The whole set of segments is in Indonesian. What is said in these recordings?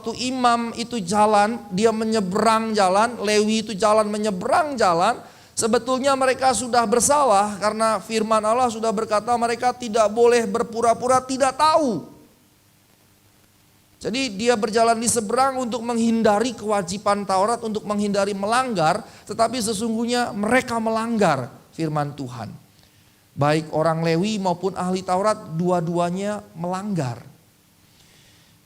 waktu imam itu jalan, dia menyeberang jalan, Lewi itu jalan menyeberang jalan, sebetulnya mereka sudah bersalah karena firman Allah sudah berkata mereka tidak boleh berpura-pura tidak tahu. Jadi dia berjalan di seberang untuk menghindari kewajiban Taurat, untuk menghindari melanggar, tetapi sesungguhnya mereka melanggar firman Tuhan. Baik orang Lewi maupun ahli Taurat, dua-duanya melanggar.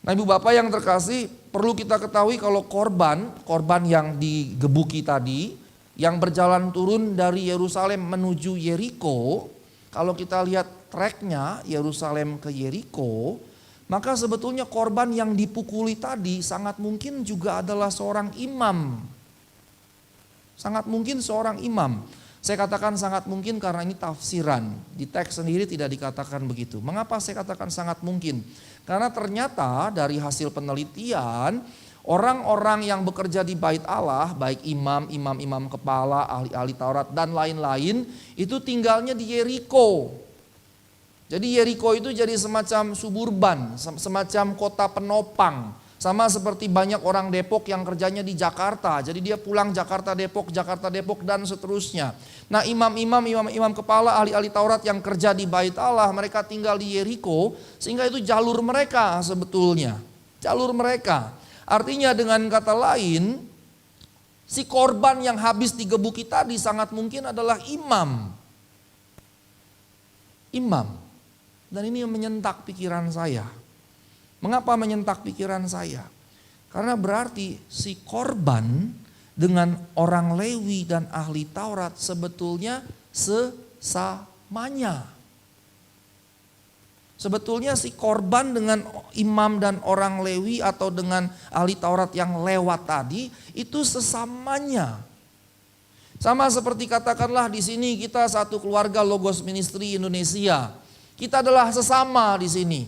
Nah Ibu Bapak yang terkasih, perlu kita ketahui kalau korban yang digebuki tadi, yang berjalan turun dari Yerusalem menuju Yeriko, kalau kita lihat treknya Yerusalem ke Yeriko, maka sebetulnya korban yang dipukuli tadi sangat mungkin juga adalah seorang imam. Sangat mungkin seorang imam. Saya katakan sangat mungkin karena ini tafsiran. Di teks sendiri tidak dikatakan begitu. Mengapa saya katakan sangat mungkin? Karena ternyata dari hasil penelitian, orang-orang yang bekerja di bait Allah, baik imam kepala, ahli-ahli Taurat dan lain-lain, itu tinggalnya di Yeriko. Jadi Yeriko itu jadi semacam suburban, semacam kota penopang. Sama seperti banyak orang Depok yang kerjanya di Jakarta. Jadi dia pulang Jakarta Depok dan seterusnya. Nah imam kepala, ahli-ahli Taurat yang kerja di bait Allah, mereka tinggal di Yeriko. Sehingga itu jalur mereka sebetulnya. Jalur mereka. Artinya dengan kata lain, si korban yang habis digebuki tadi sangat mungkin adalah imam. Dan ini yang menyentak pikiran saya. Mengapa menyentak pikiran saya? Karena berarti si korban dengan orang Lewi dan ahli Taurat sebetulnya sesamanya. Sebetulnya si korban dengan imam dan orang Lewi atau dengan ahli Taurat yang lewat tadi itu sesamanya. Sama seperti katakanlah di sini kita satu keluarga Logos Ministry Indonesia. Kita adalah sesama di sini.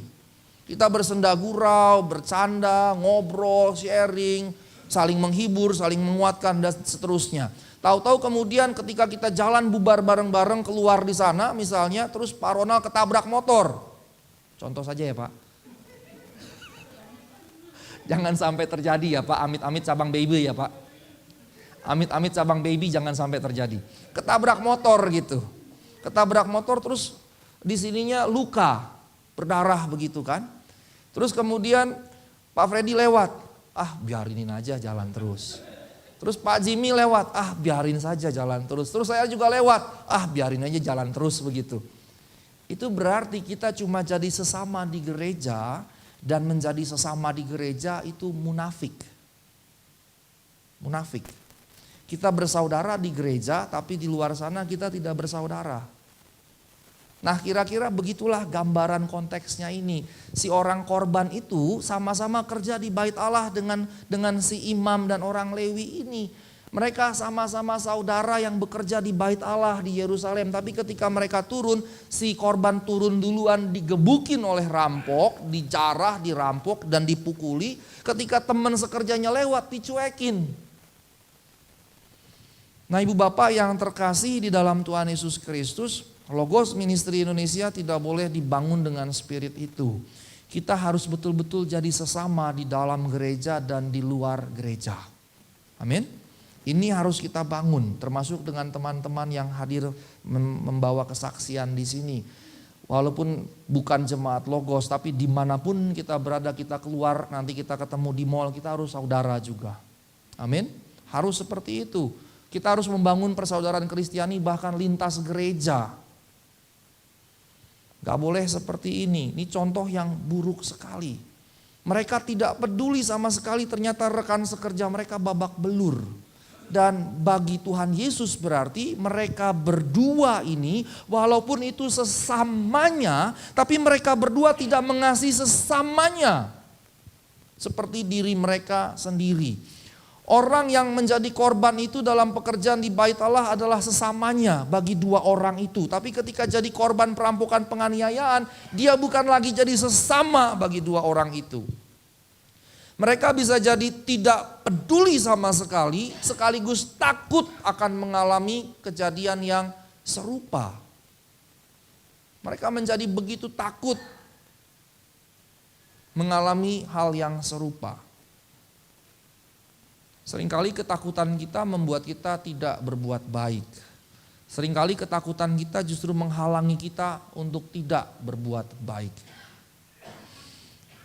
Kita bersenda gurau, bercanda, ngobrol, sharing, saling menghibur, saling menguatkan dan seterusnya. Tahu-tahu kemudian ketika kita jalan bubar bareng-bareng keluar di sana misalnya, terus Pak Ronald ketabrak motor. Contoh saja ya Pak. Jangan sampai terjadi ya Pak, amit-amit cabang baby ya Pak. Amit-amit cabang baby jangan sampai terjadi. Ketabrak motor gitu. Ketabrak motor terus di sininya luka, berdarah begitu kan. Terus kemudian Pak Freddy lewat, biarinin aja jalan terus. Terus Pak Jimmy lewat, biarin saja jalan terus. Terus saya juga lewat, biarin aja jalan terus begitu. Itu berarti kita cuma jadi sesama di gereja, dan menjadi sesama di gereja itu munafik. Munafik. Kita bersaudara di gereja, tapi di luar sana kita tidak bersaudara. Nah kira-kira begitulah gambaran konteksnya ini. Si orang korban itu sama-sama kerja di bait Allah dengan si imam dan orang Lewi ini. Mereka sama-sama saudara yang bekerja di bait Allah di Yerusalem. Tapi ketika mereka turun, si korban turun duluan digebukin oleh rampok, dijarah, dirampok dan dipukuli. Ketika teman sekerjanya lewat dicuekin. Nah Ibu Bapak yang terkasih di dalam Tuhan Yesus Kristus, Logos Ministry Indonesia tidak boleh dibangun dengan spirit itu. Kita harus betul-betul jadi sesama di dalam gereja dan di luar gereja. Amin. Ini harus kita bangun, termasuk dengan teman-teman yang hadir membawa kesaksian di sini. Walaupun bukan jemaat Logos, tapi dimanapun kita berada, kita keluar, nanti kita ketemu di mall, kita harus saudara juga. Amin. Harus seperti itu. Kita harus membangun persaudaraan Kristiani bahkan lintas gereja. Gak boleh seperti ini contoh yang buruk sekali. Mereka tidak peduli sama sekali, ternyata rekan sekerja mereka babak belur. Dan bagi Tuhan Yesus berarti mereka berdua ini walaupun itu sesamanya, tapi mereka berdua tidak mengasihi sesamanya seperti diri mereka sendiri. Orang yang menjadi korban itu dalam pekerjaan di bait Allah adalah sesamanya bagi dua orang itu. Tapi ketika jadi korban perampokan penganiayaan, dia bukan lagi jadi sesama bagi dua orang itu. Mereka bisa jadi tidak peduli sama sekali, sekaligus takut akan mengalami kejadian yang serupa. Mereka menjadi begitu takut mengalami hal yang serupa. Seringkali ketakutan kita membuat kita tidak berbuat baik. Seringkali ketakutan kita justru menghalangi kita untuk tidak berbuat baik.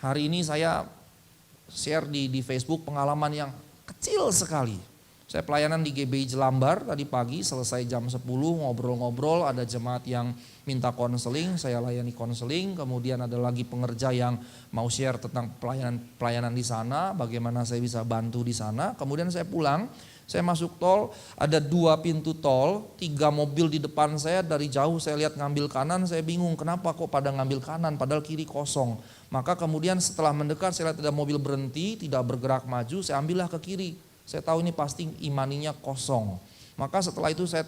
Hari ini saya share di Facebook pengalaman yang kecil sekali. Saya pelayanan di GBI Jelambar tadi pagi, selesai jam 10 ngobrol-ngobrol, ada jemaat yang minta konseling, saya layani konseling, kemudian ada lagi pengerja yang mau share tentang pelayanan di sana, bagaimana saya bisa bantu di sana. Kemudian saya pulang, saya masuk tol, ada 2 pintu tol, 3 mobil di depan saya, dari jauh saya lihat ngambil kanan, saya bingung kenapa kok pada ngambil kanan padahal kiri kosong. Maka kemudian setelah mendekat saya lihat ada mobil berhenti, tidak bergerak maju, saya ambillah ke kiri. Saya tahu ini pasti imaninya kosong. Maka setelah itu saya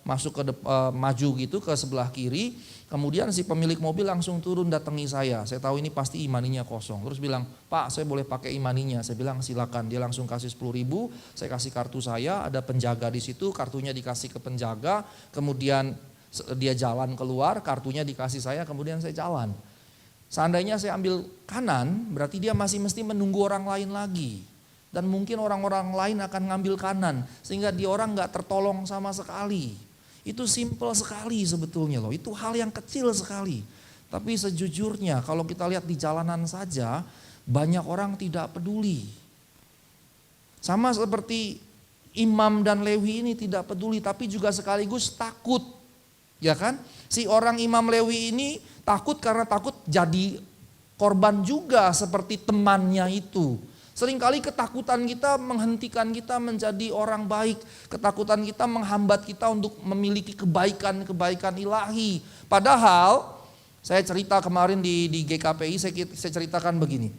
masuk maju gitu ke sebelah kiri. Kemudian si pemilik mobil langsung turun datangi saya. Saya tahu ini pasti imaninya kosong. Terus bilang, "Pak, saya boleh pakai imaninya?" Saya bilang, "Silakan." Dia langsung kasih 10.000. Saya kasih kartu saya, ada penjaga di situ, kartunya dikasih ke penjaga. Kemudian dia jalan keluar, kartunya dikasih saya, kemudian saya jalan. Seandainya saya ambil kanan, berarti dia masih mesti menunggu orang lain lagi. Dan mungkin orang-orang lain akan ngambil kanan, sehingga dia orang gak tertolong sama sekali. Itu simple sekali sebetulnya loh, itu hal yang kecil sekali. Tapi sejujurnya kalau kita lihat di jalanan saja, banyak orang tidak peduli. Sama seperti Imam dan Lewi ini tidak peduli, tapi juga sekaligus takut. Ya kan? Si orang Imam Lewi ini takut karena takut jadi korban juga seperti temannya itu. Seringkali ketakutan kita menghentikan kita menjadi orang baik. Ketakutan kita menghambat kita untuk memiliki kebaikan-kebaikan ilahi. Padahal saya cerita kemarin di GKPI, saya ceritakan begini.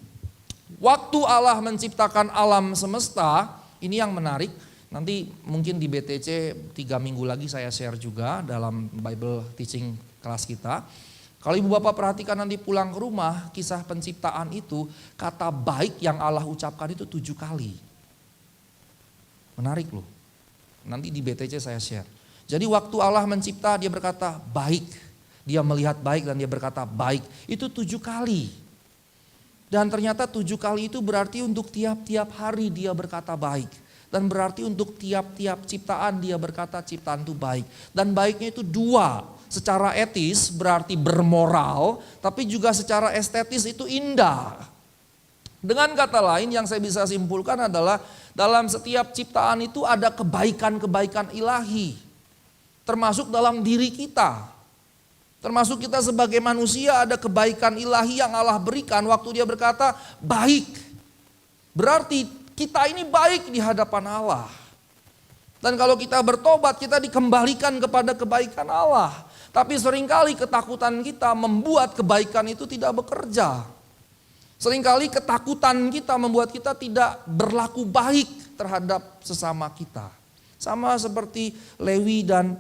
Waktu Allah menciptakan alam semesta, ini yang menarik. Nanti mungkin di BTC 3 minggu lagi saya share juga dalam Bible teaching kelas kita. Kalau ibu bapak perhatikan nanti pulang ke rumah, kisah penciptaan itu, kata baik yang Allah ucapkan itu 7 kali. Menarik loh. Nanti di BTC saya share. Jadi waktu Allah mencipta dia berkata baik. Dia melihat baik dan dia berkata baik. Itu 7 kali. Dan ternyata 7 kali itu berarti untuk tiap-tiap hari dia berkata baik. Dan berarti untuk tiap-tiap ciptaan dia berkata ciptaan itu baik. Dan baiknya itu 2. Secara etis berarti bermoral, tapi juga secara estetis itu indah. Dengan kata lain yang saya bisa simpulkan adalah dalam setiap ciptaan itu ada kebaikan-kebaikan ilahi. Termasuk dalam diri kita. Termasuk kita sebagai manusia ada kebaikan ilahi yang Allah berikan waktu dia berkata baik. Berarti kita ini baik di hadapan Allah. Dan kalau kita bertobat kita dikembalikan kepada kebaikan Allah. Tapi seringkali ketakutan kita membuat kebaikan itu tidak bekerja. Seringkali ketakutan kita membuat kita tidak berlaku baik terhadap sesama kita. Sama seperti Lewi dan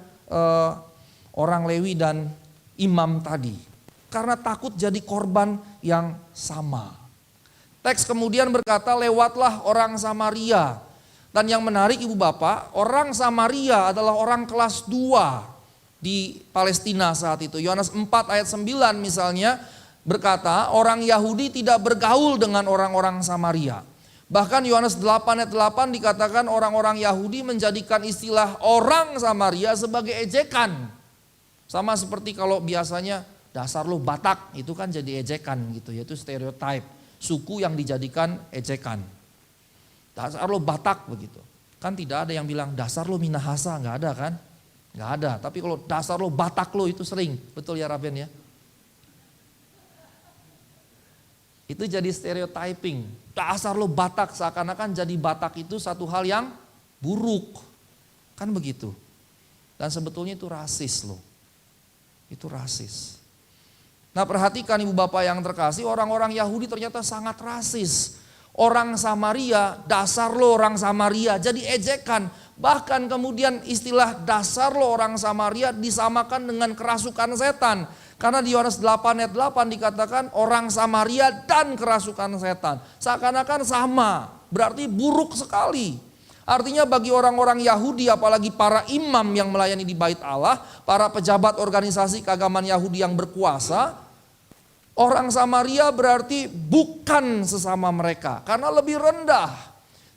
orang Lewi dan imam tadi. Karena takut jadi korban yang sama. Teks kemudian berkata lewatlah orang Samaria. Dan yang menarik ibu bapak, orang Samaria adalah orang kelas 2. Di Palestina saat itu. Yohanes 4 ayat 9 misalnya berkata orang Yahudi tidak bergaul dengan orang-orang Samaria. Bahkan Yohanes 8 ayat 8 dikatakan orang-orang Yahudi menjadikan istilah orang Samaria sebagai ejekan. Sama seperti kalau biasanya dasar lo Batak itu kan jadi ejekan gitu, yaitu stereotype. Suku yang dijadikan ejekan. Dasar lo Batak begitu. Kan tidak ada yang bilang dasar lo Minahasa, nggak ada kan? Nggak ada, tapi kalau dasar lo Batak lo itu sering, betul ya Raben ya? Itu jadi stereotyping, dasar lo Batak seakan-akan jadi Batak itu satu hal yang buruk, kan begitu. Dan sebetulnya itu rasis loh, itu rasis. Nah perhatikan ibu bapak yang terkasih, orang-orang Yahudi ternyata sangat rasis. Orang Samaria, dasar lo orang Samaria, jadi ejekan. Bahkan kemudian istilah dasar lo orang Samaria disamakan dengan kerasukan setan. Karena di Yohanes 8 ayat 8 dikatakan orang Samaria dan kerasukan setan. Seakan-akan sama, berarti buruk sekali. Artinya bagi orang-orang Yahudi apalagi para imam yang melayani di bait Allah, para pejabat organisasi keagamaan Yahudi yang berkuasa, orang Samaria berarti bukan sesama mereka karena lebih rendah.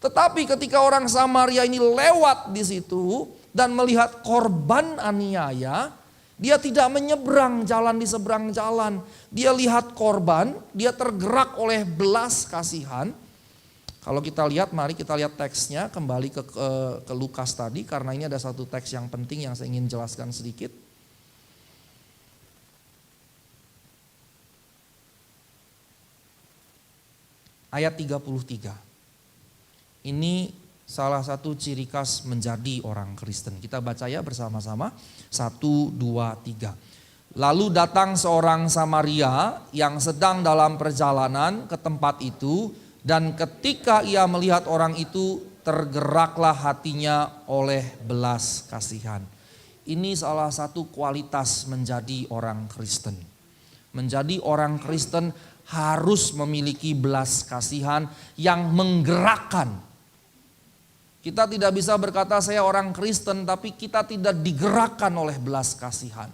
Tetapi ketika orang Samaria ini lewat di situ dan melihat korban aniaya, dia tidak menyeberang jalan di seberang jalan. Dia lihat korban, dia tergerak oleh belas kasihan. Kalau kita lihat, mari kita lihat teksnya kembali ke Lukas tadi, karena ini ada satu teks yang penting yang saya ingin jelaskan sedikit. Ayat 33. Ini salah satu ciri khas menjadi orang Kristen. Kita baca ya bersama-sama. 1, 2, 3. Lalu datang seorang Samaria yang sedang dalam perjalanan ke tempat itu. Dan ketika ia melihat orang itu, tergeraklah hatinya oleh belas kasihan. Ini salah satu kualitas menjadi orang Kristen. Menjadi orang Kristen harus memiliki belas kasihan yang menggerakkan. Kita tidak bisa berkata saya orang Kristen tapi kita tidak digerakkan oleh belas kasihan.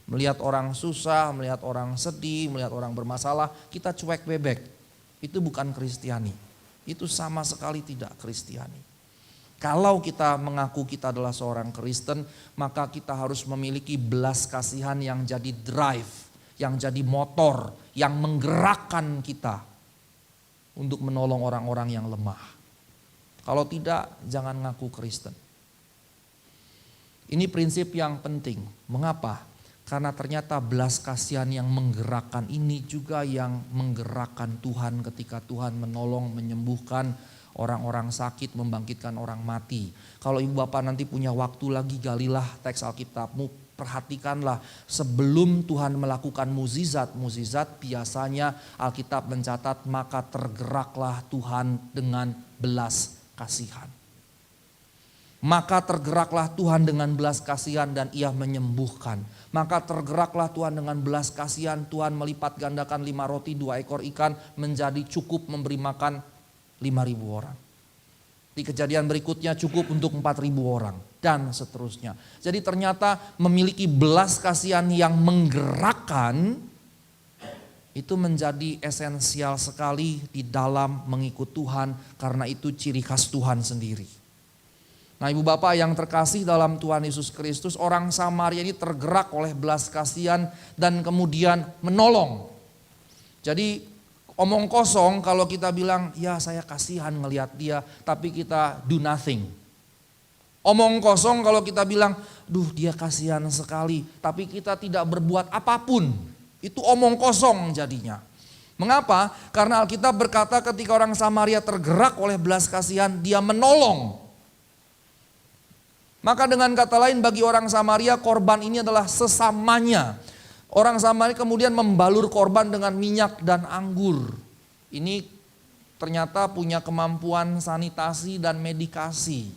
Melihat orang susah, melihat orang sedih, melihat orang bermasalah, kita cuek bebek. Itu bukan Kristiani. Itu sama sekali tidak Kristiani. Kalau kita mengaku kita adalah seorang Kristen, maka kita harus memiliki belas kasihan yang jadi drive, yang jadi motor, yang menggerakkan kita untuk menolong orang-orang yang lemah. Kalau tidak, jangan ngaku Kristen. Ini prinsip yang penting. Mengapa? Karena ternyata belas kasihan yang menggerakkan ini juga yang menggerakkan Tuhan ketika Tuhan menolong, menyembuhkan orang-orang sakit, membangkitkan orang mati. Kalau ibu bapak nanti punya waktu lagi, galilah teks Alkitabmu, perhatikanlah sebelum Tuhan melakukan mukjizat biasanya Alkitab mencatat maka tergeraklah Tuhan dengan belas kasihan. Maka tergeraklah Tuhan dengan belas kasihan dan ia menyembuhkan. Maka tergeraklah Tuhan dengan belas kasihan, Tuhan melipat gandakan 5 roti 2 ekor ikan menjadi cukup memberi makan 5.000 orang. Di kejadian berikutnya cukup untuk 4.000 orang dan seterusnya. Jadi ternyata memiliki belas kasihan yang menggerakkan itu menjadi esensial sekali di dalam mengikut Tuhan karena itu ciri khas Tuhan sendiri. Nah ibu bapak yang terkasih dalam Tuhan Yesus Kristus, orang Samaria ini tergerak oleh belas kasihan dan kemudian menolong. Jadi omong kosong kalau kita bilang ya saya kasihan ngelihat dia tapi kita do nothing. Omong kosong kalau kita bilang duh dia kasihan sekali tapi kita tidak berbuat apapun. Itu omong kosong jadinya. Mengapa? Karena Alkitab berkata ketika orang Samaria tergerak oleh belas kasihan, dia menolong. Maka dengan kata lain bagi orang Samaria korban ini adalah sesamanya. Orang Samaria kemudian membalur korban dengan minyak dan anggur. Ini ternyata punya kemampuan sanitasi dan medikasi.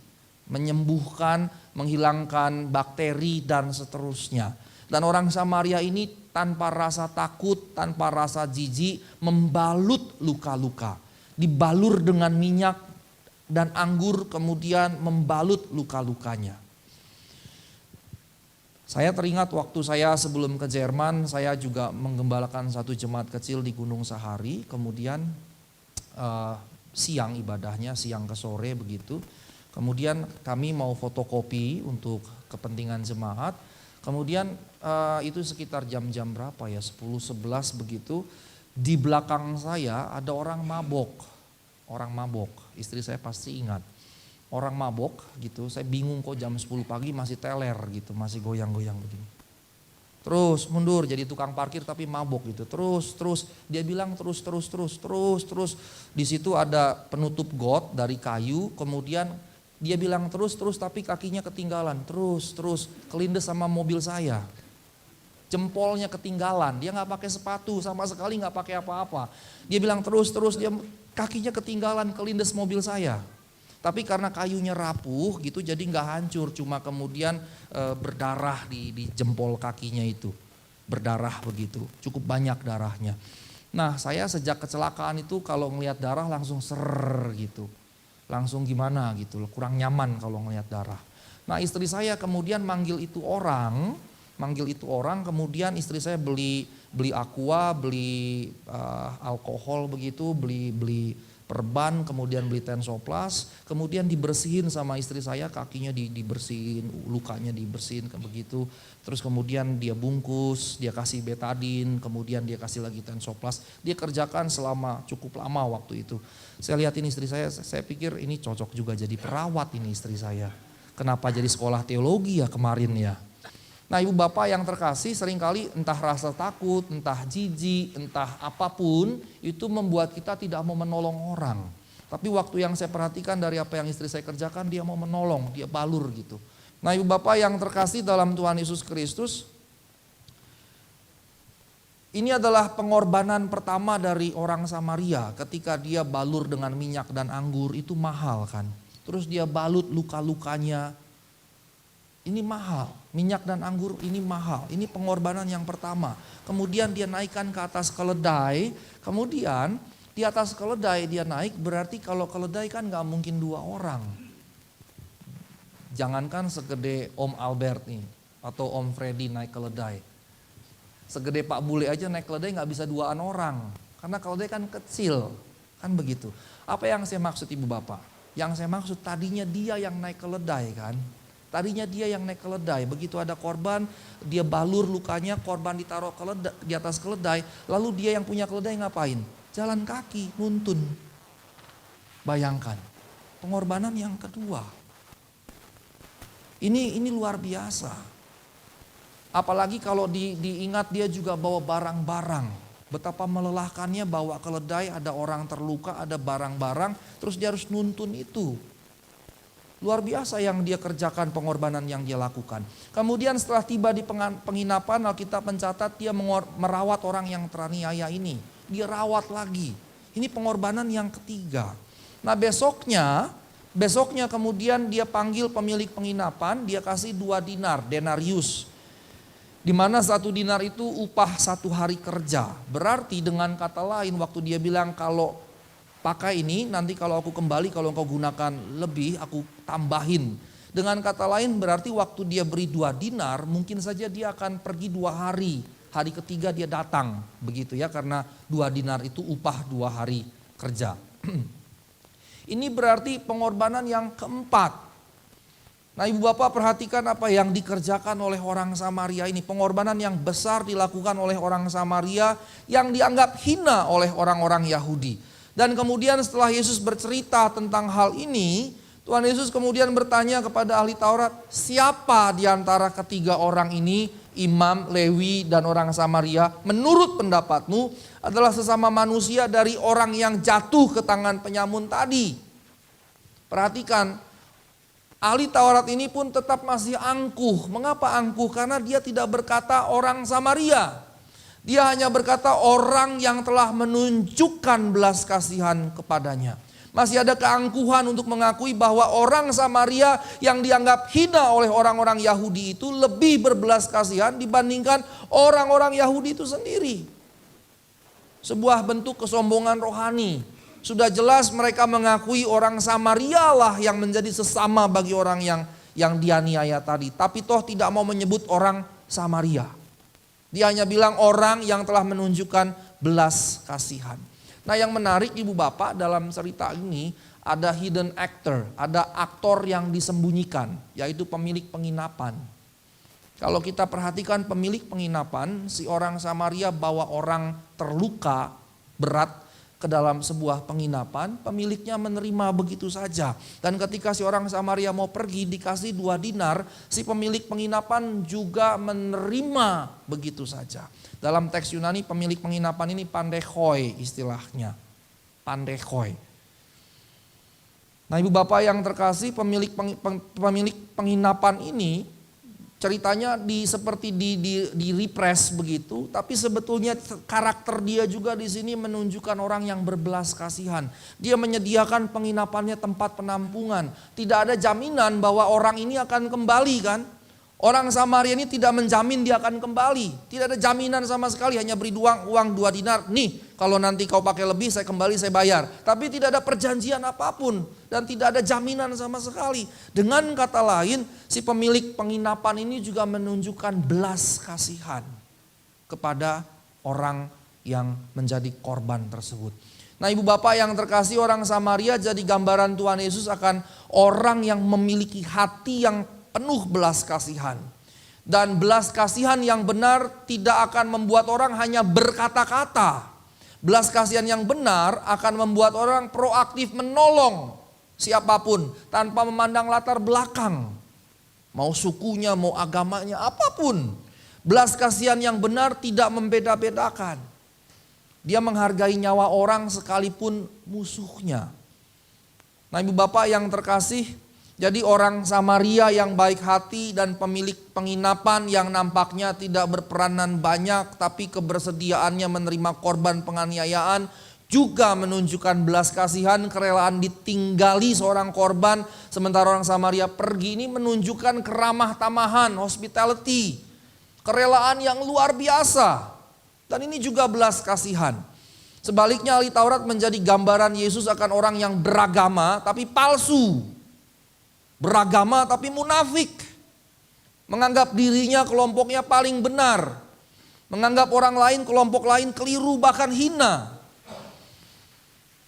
Menyembuhkan, menghilangkan bakteri dan seterusnya. Dan orang Samaria ini tanpa rasa takut, tanpa rasa jijik, membalut luka-luka. Dibalur dengan minyak dan anggur, kemudian membalut luka-lukanya. Saya teringat waktu saya sebelum ke Jerman, saya juga menggembalakan satu jemaat kecil di Gunung Sahari. Kemudian siang ibadahnya, siang ke sore begitu. Kemudian kami mau fotokopi untuk kepentingan jemaat. Kemudian itu sekitar jam-jam berapa ya, 10-11 begitu. Di belakang saya ada orang mabok. Orang mabok, istri saya pasti ingat. Orang mabok gitu, saya bingung kok jam 10 pagi masih teler gitu, masih goyang-goyang begini. Terus mundur jadi tukang parkir tapi mabok gitu. Terus dia bilang terus. Di situ ada penutup got dari kayu, kemudian dia bilang terus tapi kakinya ketinggalan. Terus kelindes sama mobil saya. Jempolnya ketinggalan, dia nggak pakai sepatu sama sekali, nggak pakai apa-apa. Dia bilang terus dia kakinya ketinggalan, kelindes mobil saya. Tapi karena kayunya rapuh gitu jadi nggak hancur, cuma kemudian berdarah di jempol kakinya itu. Berdarah begitu, cukup banyak darahnya. Nah saya sejak kecelakaan itu kalau ngelihat darah langsung gitu. Langsung gimana gitu, kurang nyaman kalau ngelihat darah. Nah istri saya kemudian manggil itu orang, kemudian istri saya beli aqua, beli alkohol begitu, beli perban, kemudian beli tensoplas, kemudian dibersihin sama istri saya, kakinya dibersihin, lukanya dibersihin kayak begitu. Terus kemudian dia bungkus, dia kasih betadin, kemudian dia kasih lagi tensoplas. Dia kerjakan selama cukup lama waktu itu. Saya lihatin istri saya pikir ini cocok juga jadi perawat ini istri saya. Kenapa jadi sekolah teologi ya kemarin ya? Nah ibu bapak yang terkasih seringkali entah rasa takut, entah jijik, entah apapun itu membuat kita tidak mau menolong orang. Tapi waktu yang saya perhatikan dari apa yang istri saya kerjakan dia mau menolong, dia balur gitu. Nah ibu bapak yang terkasih dalam Tuhan Yesus Kristus, ini adalah pengorbanan pertama dari orang Samaria ketika dia balur dengan minyak dan anggur itu mahal kan. Terus dia balut luka-lukanya. Ini mahal, minyak dan anggur ini mahal, ini pengorbanan yang pertama. Kemudian dia naikkan ke atas keledai, kemudian di atas keledai dia naik, berarti kalau keledai kan gak mungkin 2 orang. Jangankan segede Om Albert nih, atau Om Freddy naik keledai. Segede Pak Bule aja naik keledai gak bisa 2an orang, karena keledai kan kecil, kan begitu. Apa yang saya maksud ibu bapak? Yang saya maksud tadinya dia yang naik keledai kan. Tadinya dia yang naik keledai, begitu ada korban, dia balur lukanya, korban ditaruh di atas keledai, lalu dia yang punya keledai ngapain? Jalan kaki, nuntun. Bayangkan, pengorbanan yang kedua. Ini luar biasa. Apalagi kalau diingat dia juga bawa barang-barang. Betapa melelahkannya bawa keledai, ada orang terluka, ada barang-barang, terus dia harus nuntun itu. Luar biasa yang dia kerjakan, pengorbanan yang dia lakukan. Kemudian setelah tiba di penginapan, Alkitab mencatat dia merawat orang yang teraniaya ini. Dia rawat lagi. Ini pengorbanan yang ketiga. Nah besoknya kemudian dia panggil pemilik penginapan, dia kasih 2 dinar, denarius. Di mana 1 dinar itu upah 1 hari kerja. Berarti dengan kata lain waktu dia bilang kalau pakai ini, nanti kalau aku kembali, kalau engkau gunakan lebih, aku tambahin. Dengan kata lain berarti waktu dia beri 2 dinar, mungkin saja dia akan pergi 2 hari. Hari ketiga dia datang, begitu ya, karena 2 dinar itu upah 2 hari kerja. Ini berarti pengorbanan yang keempat. Nah ibu bapak perhatikan apa yang dikerjakan oleh orang Samaria ini. Pengorbanan yang besar dilakukan oleh orang Samaria yang dianggap hina oleh orang-orang Yahudi. Dan kemudian setelah Yesus bercerita tentang hal ini, Tuhan Yesus kemudian bertanya kepada ahli Taurat, siapa di antara ketiga orang ini, imam, Lewi, dan orang Samaria, menurut pendapatmu adalah sesama manusia dari orang yang jatuh ke tangan penyamun tadi? Perhatikan, ahli Taurat ini pun tetap masih angkuh. Mengapa angkuh? Karena dia tidak berkata orang Samaria. Dia hanya berkata orang yang telah menunjukkan belas kasihan kepadanya. Masih ada keangkuhan untuk mengakui bahwa orang Samaria yang dianggap hina oleh orang-orang Yahudi itu lebih berbelas kasihan dibandingkan orang-orang Yahudi itu sendiri. Sebuah bentuk kesombongan rohani. Sudah jelas mereka mengakui orang Samaria lah yang menjadi sesama bagi orang yang dianiaya tadi. Tapi toh tidak mau menyebut orang Samaria. Dia hanya bilang orang yang telah menunjukkan belas kasihan. Nah yang menarik ibu bapak dalam cerita ini ada hidden actor, ada aktor yang disembunyikan, yaitu pemilik penginapan. Kalau kita perhatikan pemilik penginapan, si orang Samaria bawa orang terluka berat ke dalam sebuah penginapan, pemiliknya menerima begitu saja. Dan ketika si orang Samaria mau pergi dikasih 2 dinar, si pemilik penginapan juga menerima begitu saja. Dalam teks Yunani pemilik penginapan ini pandechoi istilahnya. Pandechoi. Nah ibu bapak yang terkasih, pemilik penginapan ini ceritanya seperti di repres begitu, tapi sebetulnya karakter dia juga di sini menunjukkan orang yang berbelas kasihan. Dia menyediakan penginapannya tempat penampungan. Tidak ada jaminan bahwa orang ini akan kembali kan. Orang Samaria ini tidak menjamin dia akan kembali. Tidak ada jaminan sama sekali, hanya beri uang 2 dinar. Nih kalau nanti kau pakai lebih saya kembali saya bayar. Tapi tidak ada perjanjian apapun dan tidak ada jaminan sama sekali. Dengan kata lain si pemilik penginapan ini juga menunjukkan belas kasihan kepada orang yang menjadi korban tersebut. Nah ibu bapak yang terkasih, orang Samaria jadi gambaran Tuhan Yesus akan orang yang memiliki hati yang penuh belas kasihan. Dan belas kasihan yang benar tidak akan membuat orang hanya berkata-kata. Belas kasihan yang benar akan membuat orang proaktif menolong siapapun tanpa memandang latar belakang. Mau sukunya, mau agamanya, apapun. Belas kasihan yang benar tidak membeda-bedakan. Dia menghargai nyawa orang sekalipun musuhnya. Nah ibu bapak yang terkasih, jadi orang Samaria yang baik hati dan pemilik penginapan yang nampaknya tidak berperanan banyak, tapi kebersediaannya menerima korban penganiayaan juga menunjukkan belas kasihan, kerelaan ditinggali seorang korban. Sementara orang Samaria pergi, ini menunjukkan keramah tamahan, hospitality, kerelaan yang luar biasa. Dan ini juga belas kasihan. Sebaliknya ahli Taurat menjadi gambaran Yesus akan orang yang beragama tapi palsu. Beragama tapi munafik. Menganggap dirinya kelompoknya paling benar. Menganggap orang lain, kelompok lain keliru bahkan hina.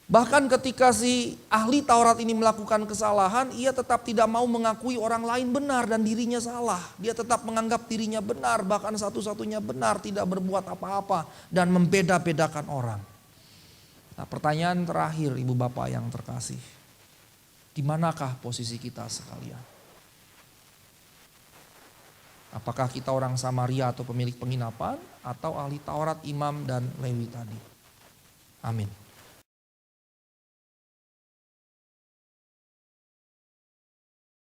Bahkan ketika si ahli Taurat ini melakukan kesalahan, ia tetap tidak mau mengakui orang lain benar dan dirinya salah. Dia tetap menganggap dirinya benar, bahkan satu-satunya benar, tidak berbuat apa-apa dan membeda-bedakan orang. Nah pertanyaan terakhir ibu bapak yang terkasih, di manakah posisi kita sekalian? Apakah kita orang Samaria atau pemilik penginapan, atau ahli Taurat, imam dan Lewi tadi? Amin.